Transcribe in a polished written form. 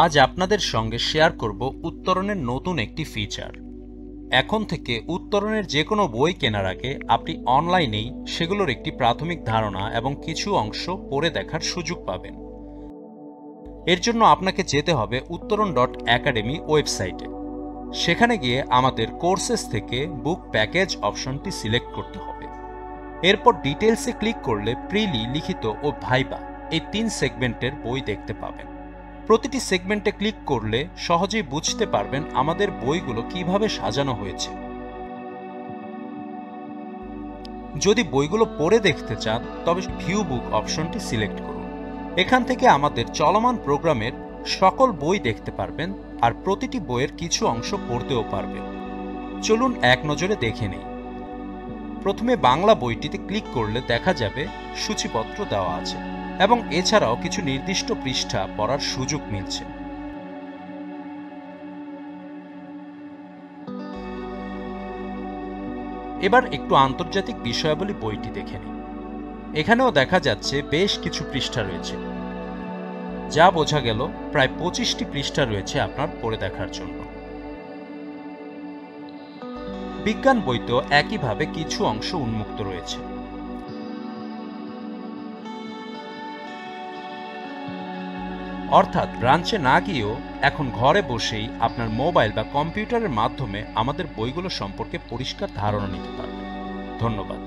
আজ আপনাদের সঙ্গে শেয়ার করব উত্তরণের নতুন একটি ফিচার। এখন থেকে উত্তরণের যে কোনো বই কেনার আগে আপনি অনলাইনেই সেগুলোর একটি প্রাথমিক ধারণা এবং কিছু অংশ পড়ে দেখার সুযোগ পাবেন। এর জন্য আপনাকে যেতে হবে uttaran.academy ওয়েবসাইটে। সেখানে গিয়ে আমাদের কোর্সেস থেকে বুক প্যাকেজ অপশনটি সিলেক্ট করতে হবে। এরপর ডিটেলসে ক্লিক করলে প্রিলি, লিখিত ও ভাইবা এই 3 সেগমেন্টের বই দেখতে পাবেন। প্রতিটি সেগমেন্টে ক্লিক করলে সহজেই বুঝতে পারবেন আমাদের বইগুলো কিভাবে সাজানো হয়েছে। যদি বইগুলো পড়ে দেখতে চান তবে ভিউ বুক অপশনটি সিলেক্ট করুন। এখান থেকে আমাদের চলমান প্রোগ্রামের সকল বই দেখতে পারবেন আর প্রতিটি বইয়ের কিছু অংশ পড়তেও পারবেন। চলুন এক নজরে দেখে নেই। প্রথমে বাংলা বইটিতে ক্লিক করলে দেখা যাবে সূচিপত্র দেওয়া আছে এবং এছাড়াও কিছু নির্দিষ্ট পৃষ্ঠা পড়ার সুযোগ মিলছে। এবার একটু আন্তর্জাতিক বিষয়াবলী বইটি দেখে নিই। এখানেও দেখা যাচ্ছে বেশ কিছু পৃষ্ঠা রয়েছে, যা বোঝা গেল প্রায় 25টি পৃষ্ঠা রয়েছে আপনার পড়ে দেখার জন্য। বিজ্ঞান বইতেও একইভাবে কিছু অংশ উন্মুক্ত রয়েছে। অর্থাৎ ব্রাঞ্চে না গিয়েও এখন ঘরে বসেই আপনার মোবাইল বা কম্পিউটারের মাধ্যমে আমাদের বইগুলো সম্পর্কে পরিষ্কার ধারণা নিতে পারবেন। ধন্যবাদ।